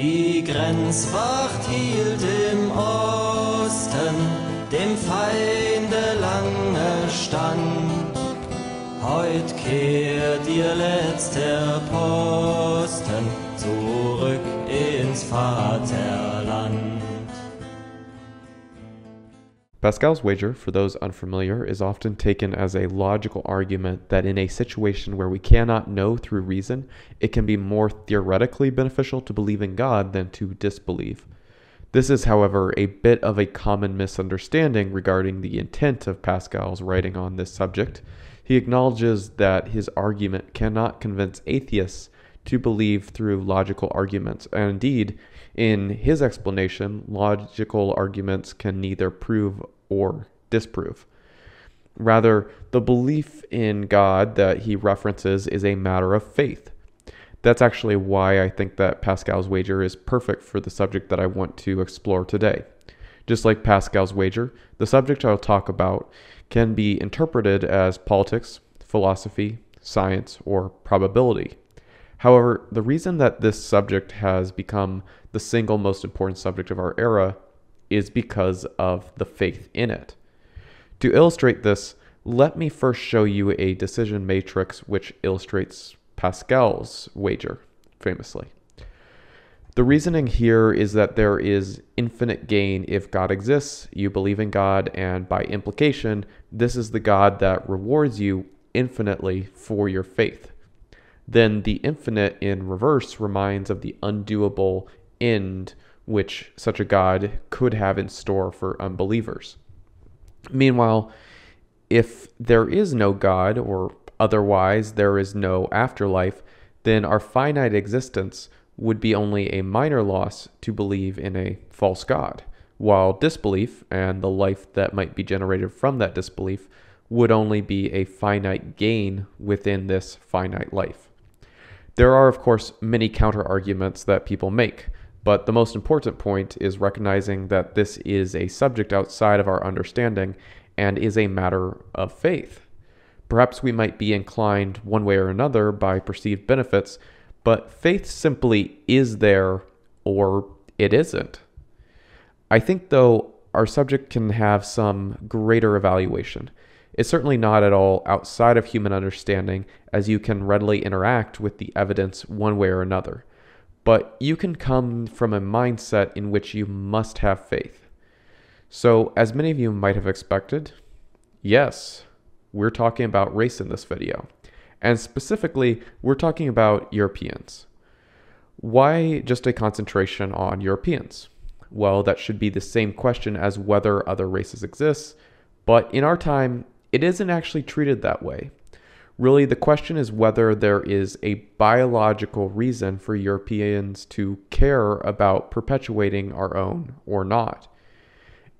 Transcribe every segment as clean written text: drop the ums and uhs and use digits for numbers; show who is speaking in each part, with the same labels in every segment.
Speaker 1: Die Grenzwacht hielt im Osten, dem Feinde lange stand. Heut kehrt ihr letzter Posten zurück ins Vaterland.
Speaker 2: Pascal's wager, for those unfamiliar, is often taken as a logical argument that in a situation where we cannot know through reason, it can be more theoretically beneficial to believe in God than to disbelieve. This is, however, a bit of a common misunderstanding regarding the intent of Pascal's writing on this subject. He acknowledges that his argument cannot convince atheists to believe through logical arguments, and indeed, in his explanation, logical arguments can neither prove or disprove. Rather, the belief in God that he references is a matter of faith. That's actually why I think that Pascal's wager is perfect for the subject that I want to explore today. Just like Pascal's wager, the subject I'll talk about can be interpreted as politics, philosophy, science, or probability. However, the reason that this subject has become the single most important subject of our era is because of the faith in it. To illustrate this, let me first show you a decision matrix which illustrates Pascal's wager, famously. The reasoning here is that there is infinite gain if God exists, you believe in God, and by implication, this is the God that rewards you infinitely for your faith. Then the infinite in reverse reminds of the undoable end which such a God could have in store for unbelievers. Meanwhile, if there is no God, or otherwise there is no afterlife, then our finite existence would be only a minor loss to believe in a false God, while disbelief and the life that might be generated from that disbelief would only be a finite gain within this finite life. There are, of course, many counter-arguments that people make, but the most important point is recognizing that this is a subject outside of our understanding and is a matter of faith. Perhaps we might be inclined one way or another by perceived benefits, but faith simply is there or it isn't. I think, though, our subject can have some greater evaluation. It's certainly not at all outside of human understanding, as you can readily interact with the evidence one way or another. But you can come from a mindset in which you must have faith. So, as many of you might have expected, yes, we're talking about race in this video. And specifically, we're talking about Europeans. Why just a concentration on Europeans? Well, that should be the same question as whether other races exist, but in our time, it isn't actually treated that way. Really, the question is whether there is a biological reason for Europeans to care about perpetuating our own or not.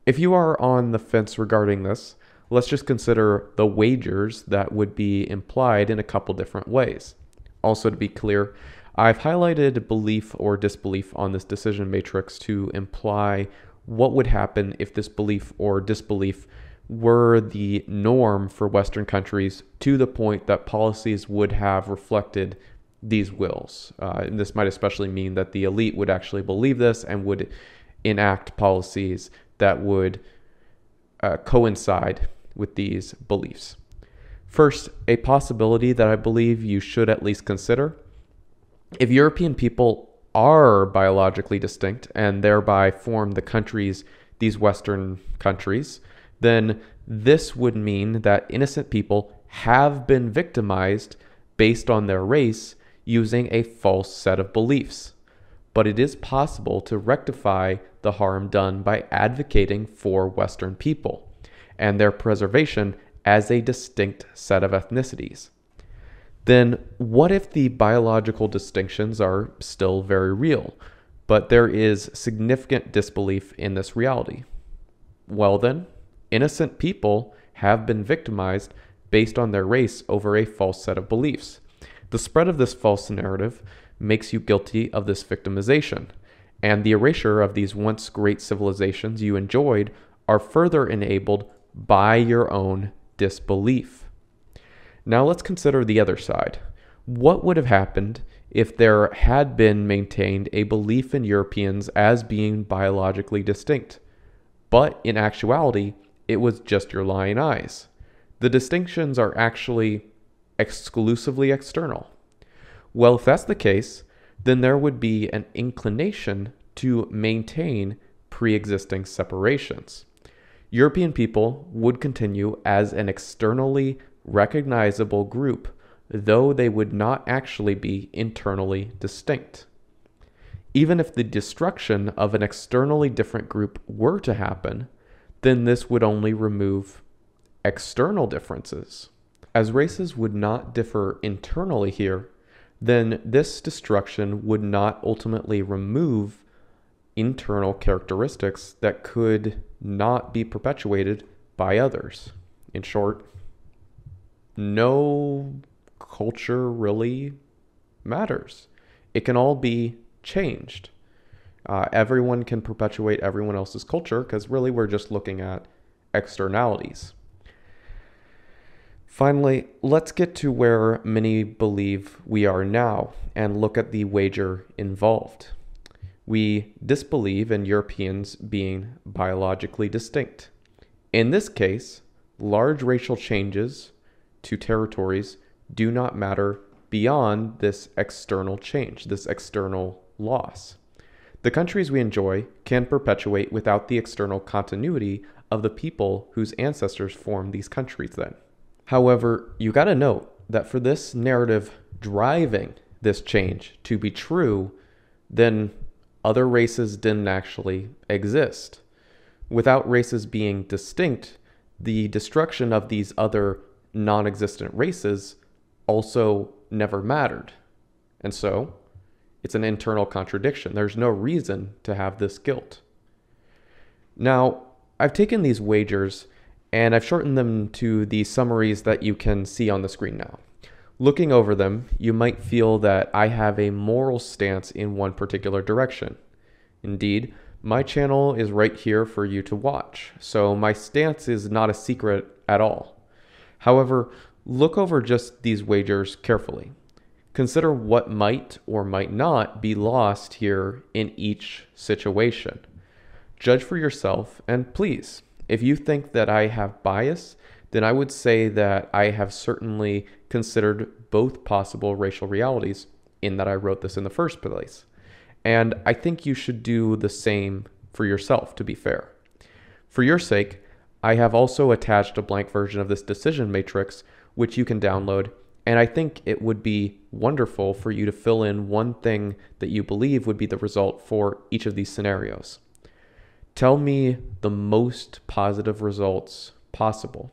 Speaker 2: If you are on the fence regarding this, let's just consider the wagers that would be implied in a couple different ways. Also, to be clear, I've highlighted belief or disbelief on this decision matrix to imply what would happen if this belief or disbelief were the norm for Western countries to the point that policies would have reflected these wills. And this might especially mean that the elite would actually believe this and would enact policies that would coincide with these beliefs. First, a possibility that I believe you should at least consider. If European people are biologically distinct and thereby form these Western countries, then this would mean that innocent people have been victimized based on their race using a false set of beliefs. But it is possible to rectify the harm done by advocating for Western people and their preservation as a distinct set of ethnicities. Then what if the biological distinctions are still very real, but there is significant disbelief in this reality? Well then, innocent people have been victimized based on their race over a false set of beliefs. The spread of this false narrative makes you guilty of this victimization, and the erasure of these once great civilizations you enjoyed are further enabled by your own disbelief. Now let's consider the other side. What would have happened if there had been maintained a belief in Europeans as being biologically distinct, but in actuality, it was just your lying eyes? The distinctions are actually exclusively external. Well, if that's the case, then there would be an inclination to maintain pre-existing separations. European people would continue as an externally recognizable group, though they would not actually be internally distinct. Even if the destruction of an externally different group were to happen, then this would only remove external differences. As races would not differ internally here, then this destruction would not ultimately remove internal characteristics that could not be perpetuated by others. In short, no culture really matters. It can all be changed. Everyone can perpetuate everyone else's culture because really we're just looking at externalities. Finally, let's get to where many believe we are now and look at the wager involved. We disbelieve in Europeans being biologically distinct. In this case, large racial changes to territories do not matter beyond this external change, this external loss. The countries we enjoy can perpetuate without the external continuity of the people whose ancestors formed these countries then. However, you got to note that for this narrative driving this change to be true, then other races didn't actually exist. Without races being distinct, the destruction of these other non-existent races also never mattered. And so, it's an internal contradiction. There's no reason to have this guilt. Now, I've taken these wagers and I've shortened them to the summaries that you can see on the screen now. Looking over them, you might feel that I have a moral stance in one particular direction. Indeed, my channel is right here for you to watch, so my stance is not a secret at all. However, look over just these wagers carefully. Consider what might or might not be lost here in each situation. Judge for yourself, and please, if you think that I have bias, then I would say that I have certainly considered both possible racial realities in that I wrote this in the first place. And I think you should do the same for yourself, to be fair. For your sake, I have also attached a blank version of this decision matrix, which you can download, and I think it would be wonderful for you to fill in one thing that you believe would be the result for each of these scenarios. Tell me the most positive results possible.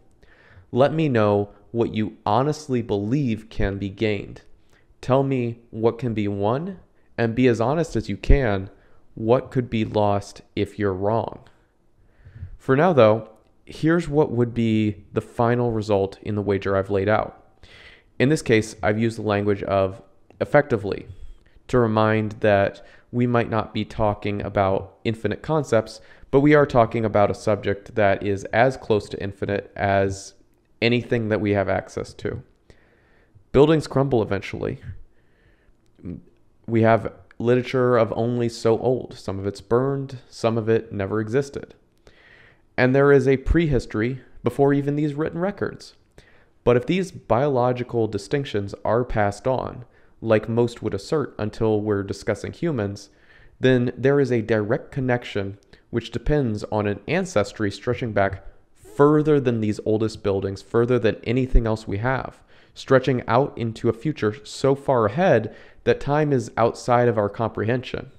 Speaker 2: Let me know what you honestly believe can be gained. Tell me what can be won, and be as honest as you can what could be lost if you're wrong. For now, though, here's what would be the final result in the wager I've laid out. In this case, I've used the language of effectively to remind that we might not be talking about infinite concepts, but we are talking about a subject that is as close to infinite as anything that we have access to. Buildings crumble eventually. We have literature of only so old. Some of it's burned, some of it never existed. And there is a prehistory before even these written records. But if these biological distinctions are passed on, like most would assert until we're discussing humans, then there is a direct connection which depends on an ancestry stretching back further than these oldest buildings, further than anything else we have, stretching out into a future so far ahead that time is outside of our comprehension.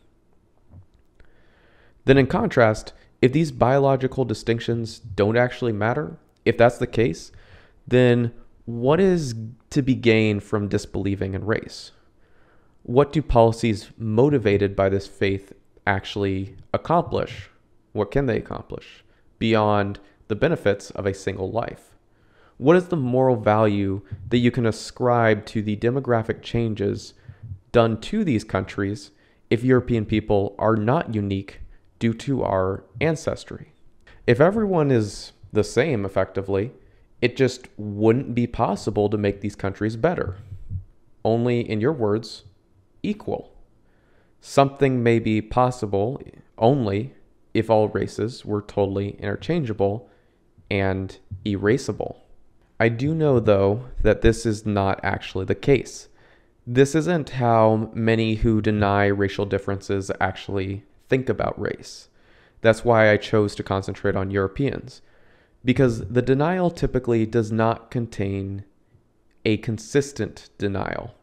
Speaker 2: Then in contrast, if these biological distinctions don't actually matter, if that's the case, then what is to be gained from disbelieving in race? What do policies motivated by this faith actually accomplish? What can they accomplish beyond the benefits of a single life? What is the moral value that you can ascribe to the demographic changes done to these countries if European people are not unique due to our ancestry? If everyone is the same effectively, it just wouldn't be possible to make these countries better. only, in your words, equal. Something may be possible only if all races were totally interchangeable and erasable. I do know, though, that this is not actually the case. This isn't how many who deny racial differences actually think about race. That's why I chose to concentrate on Europeans, because the denial typically does not contain a consistent denial.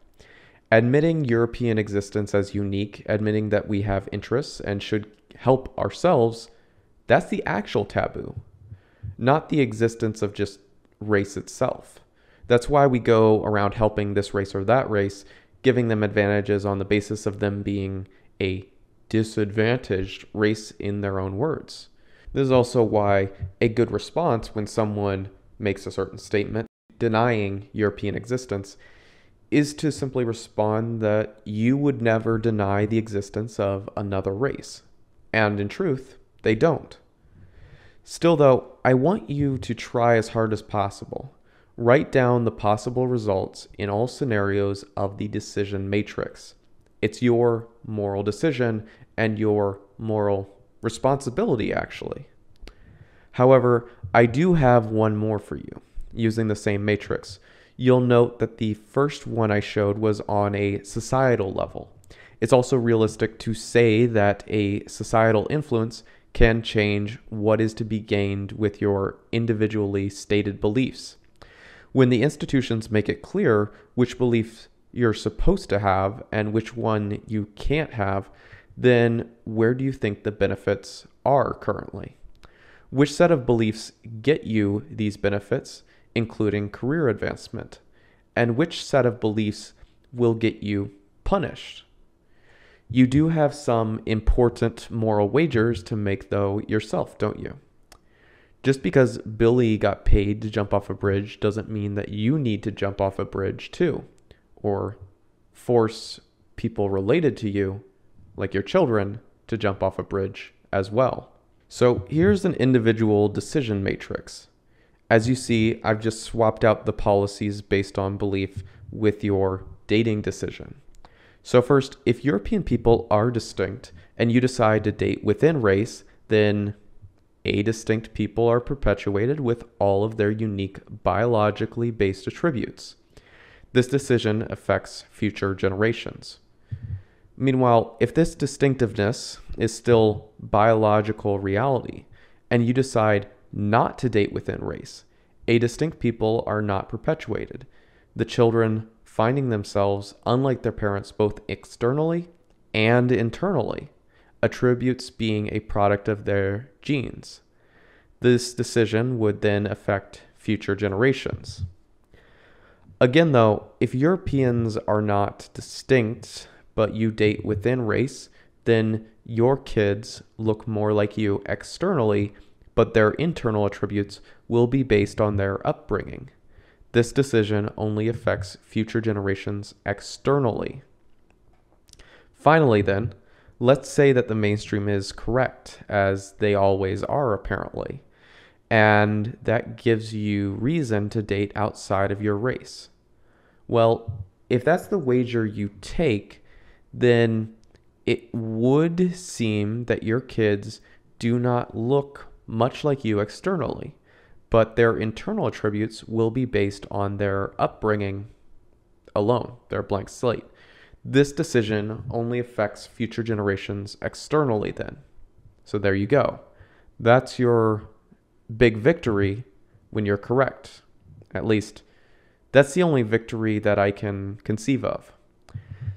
Speaker 2: Admitting European existence as unique, admitting that we have interests and should help ourselves, that's the actual taboo, not the existence of just race itself. That's why we go around helping this race or that race, giving them advantages on the basis of them being a disadvantaged race in their own words. This is also why a good response when someone makes a certain statement denying European existence is to simply respond that you would never deny the existence of another race. And in truth, they don't. Still, though, I want you to try as hard as possible. Write down the possible results in all scenarios of the decision matrix. It's your moral decision and your moral responsibility, actually. However, I do have one more for you, using the same matrix. You'll note that the first one I showed was on a societal level. It's also realistic to say that a societal influence can change what is to be gained with your individually stated beliefs. When the institutions make it clear which beliefs you're supposed to have and which one you can't have, then where do you think the benefits are currently? Which set of beliefs get you these benefits, including career advancement? And which set of beliefs will get you punished? You do have some important moral wagers to make, though, yourself, don't you? Just because Billy got paid to jump off a bridge doesn't mean that you need to jump off a bridge too, or force people related to you, like your children, to jump off a bridge as well. So here's an individual decision matrix. As you see, I've just swapped out the policies based on belief with your dating decision. So first, if European people are distinct and you decide to date within race, then A distinct people are perpetuated with all of their unique biologically based attributes. This decision affects future generations. Meanwhile, if this distinctiveness is still biological reality and you decide not to date within race, A distinct people are not perpetuated. The children finding themselves unlike their parents both externally and internally, attributes being a product of their genes. This decision would then affect future generations. Again, though, if Europeans are not distinct, but you date within race, then your kids look more like you externally, but their internal attributes will be based on their upbringing. This decision only affects future generations externally. Finally, then, let's say that the mainstream is correct, as they always are apparently, and that gives you reason to date outside of your race. Well, if that's the wager you take, then it would seem that your kids do not look much like you externally, but their internal attributes will be based on their upbringing alone, their blank slate. This decision only affects future generations externally then. So there you go. That's your big victory when you're correct. At least, that's the only victory that I can conceive of.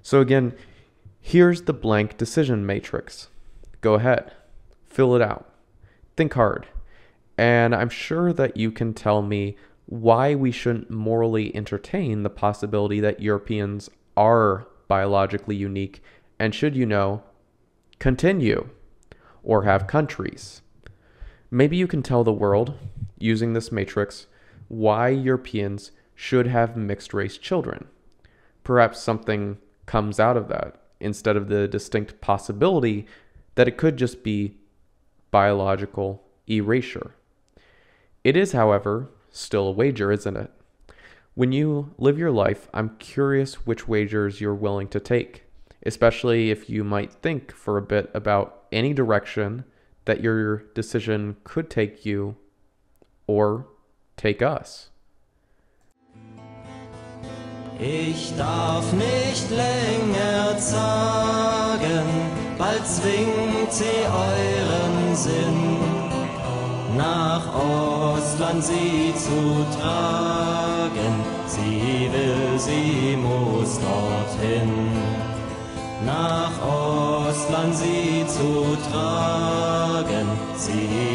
Speaker 2: So again, here's the blank decision matrix. Go ahead, fill it out, think hard, and I'm sure that you can tell me why we shouldn't morally entertain the possibility that Europeans are biologically unique and should, continue or have countries. Maybe you can tell the world, using this matrix, why Europeans should have mixed race children. Perhaps something comes out of that instead of the distinct possibility that it could just be biological erasure. It is, however, still a wager, isn't it? When you live your life, I'm curious which wagers you're willing to take, especially if you might think for a bit about any direction that your decision could take you or take us.
Speaker 1: Ich darf nicht länger zagen, bald zwingt sie euren Sinn, nach Ostland sie zu tragen. Sie will, sie muss dorthin. Nach Ostland sie zu tragen, sie